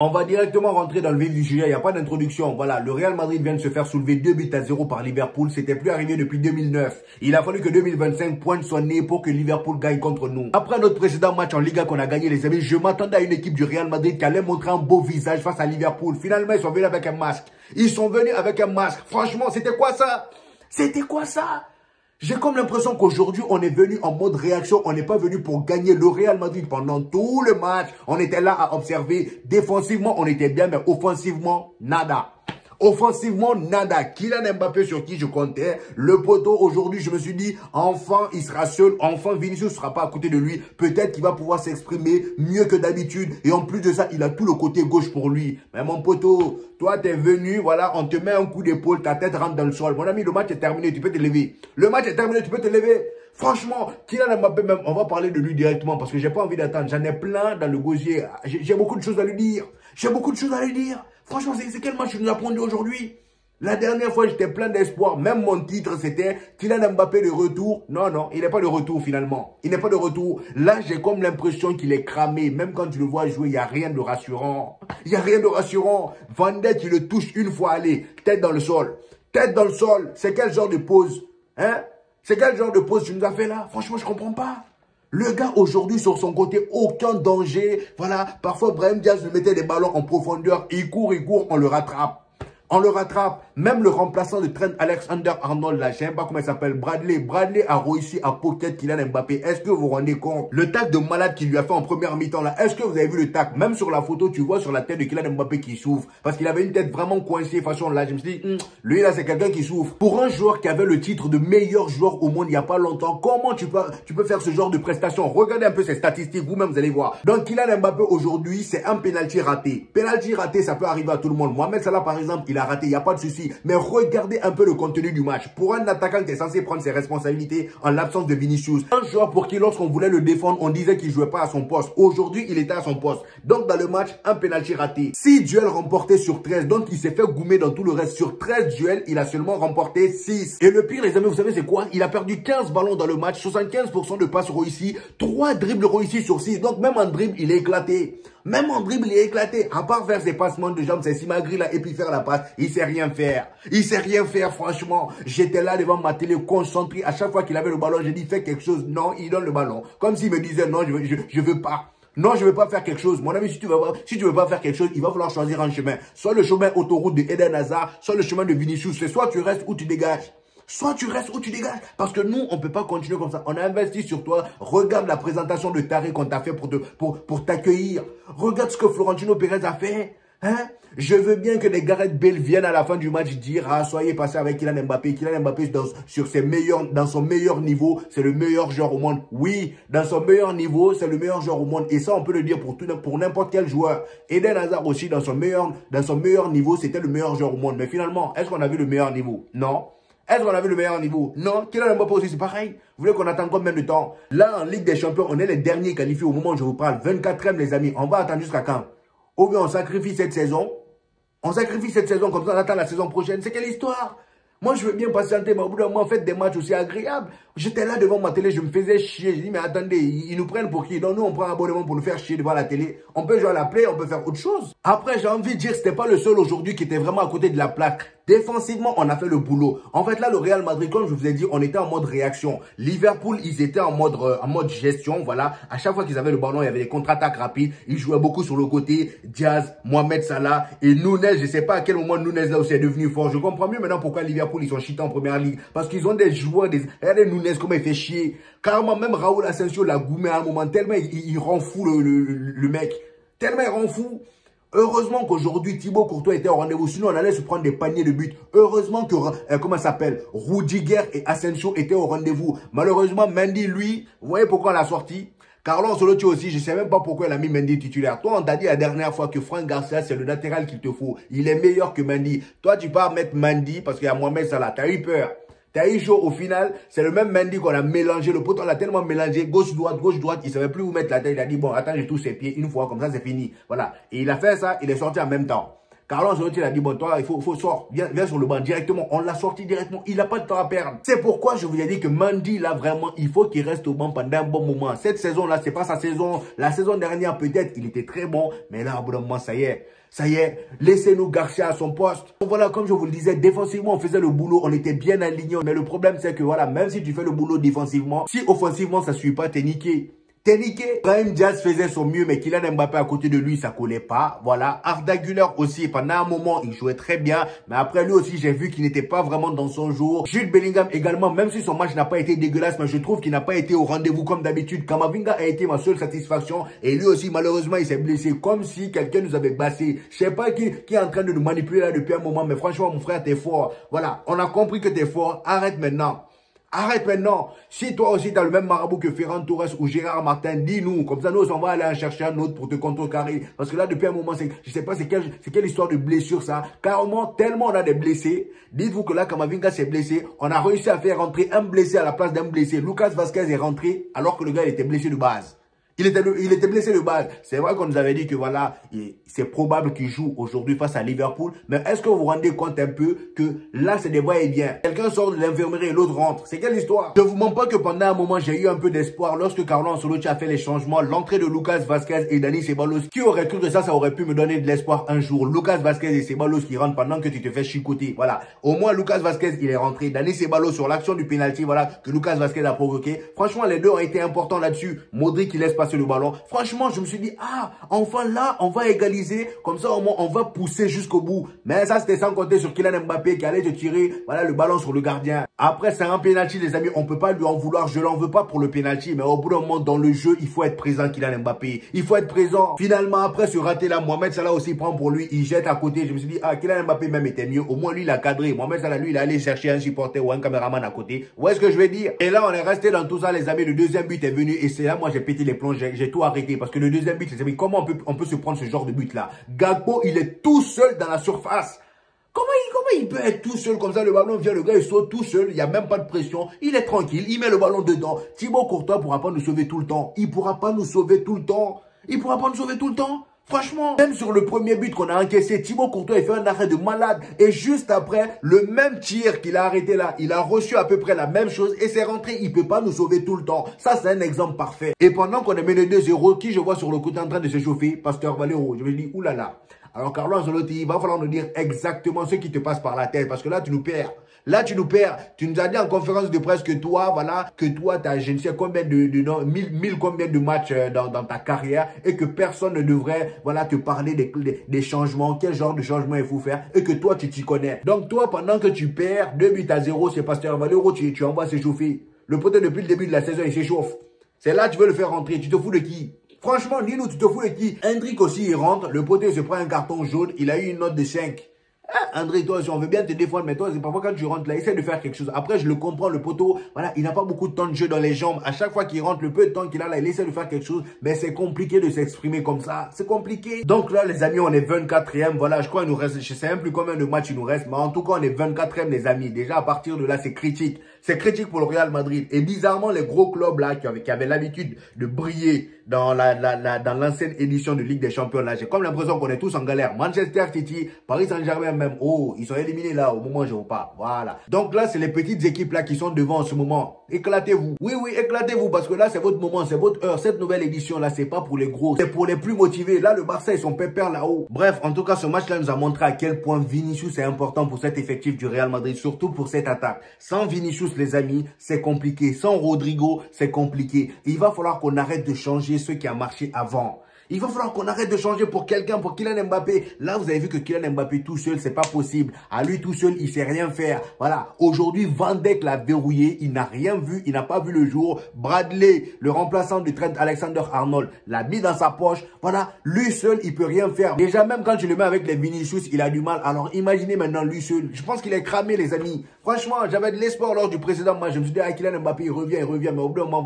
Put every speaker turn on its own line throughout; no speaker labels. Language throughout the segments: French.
On va directement rentrer dans le vif du sujet, il n'y a pas d'introduction. Voilà, le Real Madrid vient de se faire soulever 2 buts à 0 par Liverpool. C'était plus arrivé depuis 2009. Il a fallu que 2025 pointe son nez pour que Liverpool gagne contre nous. Après notre précédent match en Liga qu'on a gagné, les amis, je m'attendais à une équipe du Real Madrid qui allait montrer un beau visage face à Liverpool. Finalement, ils sont venus avec un masque. Ils sont venus avec un masque. Franchement, c'était quoi ça? C'était quoi ça? J'ai comme l'impression qu'aujourd'hui, on est venu en mode réaction. On n'est pas venu pour gagner le Real Madrid pendant tout le match. On était là à observer. Défensivement, on était bien, mais offensivement, nada. Offensivement, nada. Kylian Mbappé sur qui je comptais. Le poteau, aujourd'hui, je me suis dit, enfin, il sera seul. Enfin, Vinicius ne sera pas à côté de lui. Peut-être qu'il va pouvoir s'exprimer mieux que d'habitude. Et en plus de ça, il a tout le côté gauche pour lui. Mais mon poteau, toi, t'es venu, voilà, on te met un coup d'épaule, ta tête rentre dans le sol. Mon ami, le match est terminé, tu peux te lever. Le match est terminé, tu peux te lever. Franchement, Kylian Mbappé même, on va parler de lui directement parce que j'ai pas envie d'attendre. J'en ai plein dans le gosier. J'ai beaucoup de choses à lui dire. J'ai beaucoup de choses à lui dire. Franchement, c'est quel match tu nous as pondu aujourd'hui? La dernière fois, j'étais plein d'espoir. Même mon titre, c'était Kylian Mbappé de retour. Non, non, il n'est pas de retour finalement. Il n'est pas de retour. Là, j'ai comme l'impression qu'il est cramé. Même quand tu le vois jouer, il n'y a rien de rassurant. Il n'y a rien de rassurant. Van Dijk, il le touche une fois, allez, tête dans le sol. Tête dans le sol. C'est quel genre de pause? Hein? C'est quel genre de pause tu nous as fait là? Franchement, je ne comprends pas. Le gars, aujourd'hui, sur son côté, aucun danger. Voilà, parfois, Brahim Diaz lui mettait des ballons en profondeur. Il court, on le rattrape. On le rattrape. Même le remplaçant de Trent Alexander-Arnold, là, je ne sais pas comment il s'appelle, Bradley. Bradley a réussi à pocket Kylian Mbappé. Est-ce que vous vous rendez compte? Le tac de malade qu'il lui a fait en première mi-temps, là, est-ce que vous avez vu le tac? Même sur la photo, tu vois sur la tête de Kylian Mbappé qui souffre. Parce qu'il avait une tête vraiment coincée, façon là. Je me suis dit, lui, là, c'est quelqu'un qui souffre. Pour un joueur qui avait le titre de meilleur joueur au monde il n'y a pas longtemps, comment tu peux faire ce genre de prestation? Regardez un peu ses statistiques, vous-même, vous allez voir. Donc, Kylian Mbappé, aujourd'hui, c'est un penalty raté. Penalty raté, ça peut arriver à tout le monde. Mohamed Salah, par exemple, il a raté, il n'y a pas de souci. Mais regardez un peu le contenu du match. Pour un attaquant qui est censé prendre ses responsabilités en l'absence de Vinicius, un joueur pour qui lorsqu'on voulait le défendre, on disait qu'il jouait pas à son poste. Aujourd'hui, il était à son poste. Donc dans le match, un penalty raté. 6 duels remportés sur 13. Donc il s'est fait goumer dans tout le reste. Sur 13 duels, il a seulement remporté 6. Et le pire, les amis, vous savez c'est quoi? Il a perdu 15 ballons dans le match, 75% de passes réussies, 3 dribbles réussis sur 6. Donc même en dribble, il est éclaté. Même en dribble, il est éclaté. À part faire ses passements de jambes, c'est Simagri là, et puis faire la passe, il sait rien faire. Il sait rien faire, franchement. J'étais là devant ma télé, concentré. À chaque fois qu'il avait le ballon, j'ai dit, fais quelque chose. Non, il donne le ballon. Comme s'il me disait, non, je veux pas. Non, je veux pas faire quelque chose. Mon ami, si tu veux pas faire quelque chose, il va falloir choisir un chemin. Soit le chemin autoroute de Eden Hazard, soit le chemin de Vinicius. C'est soit tu restes ou tu dégages. Soit tu restes ou tu dégages. Parce que nous, on ne peut pas continuer comme ça. On a investi sur toi. Regarde la présentation de Tarek qu'on t'a fait pour t'accueillir. Regarde ce que Florentino Pérez a fait. Hein? Je veux bien que les Gareth Bale viennent à la fin du match dire, ah, soyez passé avec Kylian Mbappé. Kylian Mbappé, dans son meilleur niveau, c'est le meilleur joueur au monde. Oui, dans son meilleur niveau, c'est le meilleur joueur au monde. Et ça, on peut le dire pour n'importe quel joueur. Eden Hazard aussi, dans son meilleur niveau, c'était le meilleur joueur au monde. Mais finalement, est-ce qu'on a vu le meilleur niveau? Non. Est-ce qu'on a vu le meilleur niveau? Non. Kylian Mbappé aussi, c'est pareil. Vous voulez qu'on attende combien de temps? Là, en Ligue des Champions, on est les derniers qualifiés au moment où je vous parle. 24e, les amis. On va attendre jusqu'à quand? Ou bien on sacrifie cette saison. On sacrifie cette saison comme ça, on attend la saison prochaine. C'est quelle histoire? Moi, je veux bien patienter, mais au bout d'un moment, faites des matchs aussi agréables. J'étais là devant ma télé, je me faisais chier. Je dis, mais attendez, ils nous prennent pour qui? Donc nous, on prend un abonnement pour nous faire chier devant la télé. On peut jouer à la play, on peut faire autre chose. Après, j'ai envie de dire, c'était pas le seul aujourd'hui qui était vraiment à côté de la plaque. Défensivement, on a fait le boulot. En fait, là, le Real Madrid, comme je vous ai dit, on était en mode réaction. Liverpool, ils étaient en mode gestion, voilà. À chaque fois qu'ils avaient le ballon, il y avait des contre-attaques rapides. Ils jouaient beaucoup sur le côté. Diaz, Mohamed Salah et Nunez. Je sais pas à quel moment Nunez là aussi est devenu fort. Je comprends mieux maintenant pourquoi Liverpool, ils sont cheatés en première ligue. Parce qu'ils ont des joueurs, regardez Nunez, comment il fait chier. Carrément, même Raúl Asensio l'a goumé à un moment. Tellement il rend fou le mec. Tellement il rend fou. Heureusement qu'aujourd'hui, Thibaut Courtois était au rendez-vous. Sinon, on allait se prendre des paniers de buts. Heureusement que, comment ça s'appelle, Rudiger et Asensio étaient au rendez-vous. Malheureusement, Mendy, lui, vous voyez pourquoi on l'a sorti? Carlo Ancelotti aussi, je ne sais même pas pourquoi il a mis Mendy titulaire. Toi, on t'a dit la dernière fois que Franck Garcia, c'est le latéral qu'il te faut. Il est meilleur que Mendy. Toi, tu peux mettre Mendy parce qu'il y a Mohamed Salah. T'as eu peur. T'as eu chaud au final, c'est le même Mendy qu'on a mélangé. Le poteau, on l'a tellement mélangé, gauche-droite, il savait plus où mettre la tête. Il a dit, bon, attends, je touche ses pieds une fois, comme ça, c'est fini. Voilà. Et il a fait ça, il est sorti en même temps. Carlo Ancelotti a dit, bon, toi, il faut sortir, viens sur le banc directement. On l'a sorti directement. Il n'a pas de temps à perdre. C'est pourquoi je vous ai dit que Mendy, là, vraiment, il faut qu'il reste au banc pendant un bon moment. Cette saison-là, c'est pas sa saison. La saison dernière, peut-être, il était très bon. Mais là, au bout d'un moment, ça y est, laissez-nous Garcia à son poste. Donc voilà, comme je vous le disais, défensivement, on faisait le boulot, on était bien alignés. Mais le problème, c'est que voilà, même si tu fais le boulot défensivement, si offensivement, ça ne suit pas, t'es niqué. Brahim Diaz faisait son mieux, mais Kylian Mbappé à côté de lui, ça collait pas. Voilà. Arda Güler aussi, pendant un moment, il jouait très bien. Mais après lui aussi, j'ai vu qu'il n'était pas vraiment dans son jour. Jude Bellingham également, même si son match n'a pas été dégueulasse, mais je trouve qu'il n'a pas été au rendez-vous comme d'habitude. Kamavinga a été ma seule satisfaction. Et lui aussi, malheureusement, il s'est blessé. Comme si quelqu'un nous avait bassé. Je sais pas qui est en train de nous manipuler là depuis un moment. Mais franchement, mon frère, t'es fort. Voilà. On a compris que t'es fort. Arrête maintenant. Arrête maintenant. Si toi aussi tu as le même marabout que Ferran Torres ou Gérard Martin, dis-nous. Comme ça, nous, on va aller en chercher un autre pour te contrecarrer. Parce que là, depuis un moment, je sais pas c'est quelle histoire de blessure ça. Carrément, tellement on a des blessés. Dites-vous que là, Kamavinga s'est blessé. On a réussi à faire rentrer un blessé à la place d'un blessé. Lucas Vazquez est rentré alors que le gars il était blessé de base. Il était blessé de base. C'est vrai qu'on nous avait dit que voilà, c'est probable qu'il joue aujourd'hui face à Liverpool. Mais est-ce que vous vous rendez compte un peu que là, c'est des va-et-vient. Quelqu'un sort de l'infirmerie et l'autre rentre. C'est quelle histoire? Je ne vous mens pas que pendant un moment, j'ai eu un peu d'espoir lorsque Carlo Ancelotti a fait les changements. L'entrée de Lucas Vazquez et Dani Ceballos. Qui aurait cru que ça aurait pu me donner de l'espoir un jour? Lucas Vazquez et Ceballos qui rentrent pendant que tu te fais chicoter. Voilà. Au moins, Lucas Vazquez, il est rentré. Dani Ceballos sur l'action du penalty, voilà, que Lucas Vazquez a provoqué. Franchement, les deux ont été importants là-dessus. Modric qui laisse passer le ballon. Franchement, je me suis dit, ah, enfin là, on va égaliser. Comme ça, au moins, on va pousser jusqu'au bout. Mais ça, c'était sans compter sur Kylian Mbappé qui allait te tirer, voilà, le ballon sur le gardien. Après, c'est un penalty, les amis. On peut pas lui en vouloir. Je l'en veux pas pour le penalty. Mais au bout d'un moment, dans le jeu, il faut être présent, Kylian Mbappé. Il faut être présent. Finalement, après ce raté là, Mohamed Salah aussi prend pour lui. Il jette à côté. Je me suis dit, ah, Kylian Mbappé même était mieux. Au moins, lui, il a cadré. Mohamed Salah, lui, il est allé chercher un supporter ou un caméraman à côté. Où est-ce que je vais dire? Et là, on est resté dans tout ça, les amis. Le deuxième but est venu. Et c'est là, moi, j'ai pété les plombs. J'ai tout arrêté. Parce que le deuxième but, les amis, comment on peut se prendre ce genre de but là? Gakpo, il est tout seul dans la surface. Comment il peut être tout seul comme ça? Le ballon vient, le gars il saute tout seul, il n'y a même pas de pression, il est tranquille, il met le ballon dedans. Thibaut Courtois ne pourra pas nous sauver tout le temps. Il ne pourra pas nous sauver tout le temps. Il ne pourra pas nous sauver tout le temps. Franchement, même sur le premier but qu'on a encaissé, Thibaut Courtois il fait un arrêt de malade. Et juste après, le même tir qu'il a arrêté là, il a reçu à peu près la même chose et c'est rentré. Il ne peut pas nous sauver tout le temps. Ça, c'est un exemple parfait. Et pendant qu'on est mené 2-0, qui je vois sur le côté en train de se chauffer? Pasteur Valero. Je me dis, oulala. Alors Carlo Ancelotti, il va falloir nous dire exactement ce qui te passe par la tête. Parce que là, tu nous perds. Là, tu nous perds. Tu nous as dit en conférence de presse que toi, voilà, que toi, tu as je ne sais combien mille combien de matchs dans ta carrière et que personne ne devrait, voilà, te parler des changements, quel genre de changement il faut faire et que toi, tu t'y connais. Donc, toi, pendant que tu perds 2-0, c'est Pasteur Valero, tu envoies s'échauffer. Le poteau, depuis le début de la saison, il s'échauffe. C'est là, tu veux le faire rentrer. Tu te fous de qui? Franchement, dis-nous, tu te fous de qui? Hendrick aussi, il rentre. Le poteau, il se prend un carton jaune. Il a eu une note de 5. Ah, André, toi, si on veut bien te défendre, mais toi, c'est parfois quand tu rentres là, essaie de faire quelque chose. Après, je le comprends, le poteau, voilà, il n'a pas beaucoup de temps de jeu dans les jambes. À chaque fois qu'il rentre, le peu de temps qu'il a là, il essaie de faire quelque chose. Mais c'est compliqué de s'exprimer comme ça. C'est compliqué. Donc là, les amis, on est 24e. Voilà, je crois qu'il nous reste, je sais même plus combien de matchs il nous reste. Mais en tout cas, on est 24e, les amis. Déjà, à partir de là, c'est critique. C'est critique pour le Real Madrid. Et bizarrement, les gros clubs là, qui avaient l'habitude de briller dans l'ancienne édition de Ligue des Champions, là, j'ai comme l'impression qu'on est tous en galère. Manchester City, Paris Saint-Germain même, oh, ils sont éliminés là, au moment où je vous parle. Voilà. Donc là, c'est les petites équipes là qui sont devant en ce moment. Éclatez-vous. Oui, oui, éclatez-vous parce que là, c'est votre moment, c'est votre heure. Cette nouvelle édition là, c'est pas pour les gros, c'est pour les plus motivés. Là, le Barça, ils sont pépères là-haut. Bref, en tout cas, ce match-là nous a montré à quel point Vinicius est important pour cet effectif du Real Madrid, surtout pour cette attaque. Sans Vinicius, les amis, c'est compliqué. Sans Rodrigo, c'est compliqué. Il va falloir qu'on arrête de changer ce qui a marché avant. Il va falloir qu'on arrête de changer pour quelqu'un, pour Kylian Mbappé. Là, vous avez vu que Kylian Mbappé tout seul, c'est pas possible. À lui tout seul, il sait rien faire. Voilà. Aujourd'hui, Van Dijk l'a verrouillé. Il n'a rien vu. Il n'a pas vu le jour. Bradley, le remplaçant de Trent Alexander-Arnold, l'a mis dans sa poche. Voilà. Lui seul, il peut rien faire. Déjà, même quand je le mets avec les Vinicius, il a du mal. Alors, imaginez maintenant lui seul. Je pense qu'il est cramé, les amis. Franchement, j'avais de l'espoir lors du précédent match. Je me suis dit, ah, Kylian Mbappé, il revient. Mais au bout d'un moment,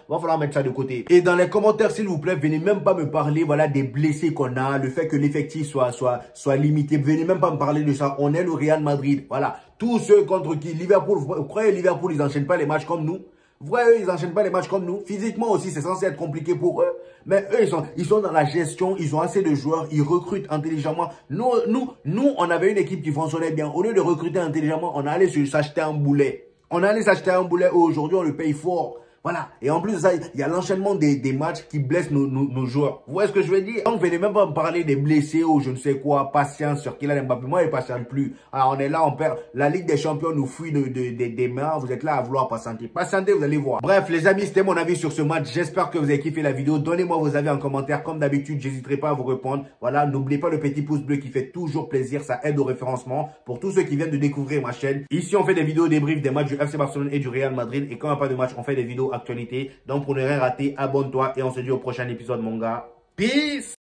va falloir mettre ça de côté. Et dans les commentaires, s'il vous plaît, venez même pas me parler, voilà, des blessés qu'on a, le fait que l'effectif soit limité. Venez même pas me parler de ça. On est le Real Madrid. Voilà. Tous ceux contre qui Liverpool, vous croyez Liverpool, ils n'enchaînent pas les matchs comme nous? Vrai, eux, ils enchaînent pas les matchs comme nous. Physiquement aussi, c'est censé être compliqué pour eux. Mais eux, ils sont dans la gestion, ils ont assez de joueurs, ils recrutent intelligemment. Nous, on avait une équipe qui fonctionnait bien. Au lieu de recruter intelligemment, on allait s'acheter un boulet. On allait s'acheter un boulet. Aujourd'hui, on le paye fort. Voilà. Et en plus de ça, il y a l'enchaînement des matchs qui blessent nos joueurs. Vous voyez ce que je veux dire? Donc, venez même pas me parler des blessés ou je ne sais quoi, patience sur Kylian Mbappé. Moi, il ne patiente plus. Alors, on est là, on perd. La Ligue des Champions nous fuit des mains. Vous êtes là à vouloir patienter. Patientez, vous allez voir. Bref, les amis, c'était mon avis sur ce match. J'espère que vous avez kiffé la vidéo. Donnez-moi vos avis en commentaire. Comme d'habitude, j'hésiterai pas à vous répondre. Voilà, n'oubliez pas le petit pouce bleu qui fait toujours plaisir. Ça aide au référencement. Pour tous ceux qui viennent de découvrir ma chaîne. Ici, on fait des vidéos débriefs des matchs du FC Barcelone et du Real Madrid. Et quand il n'y a pas de match, on fait des vidéos actualité. Donc, pour ne rien rater, abonne-toi et on se dit au prochain épisode, mon gars. Peace!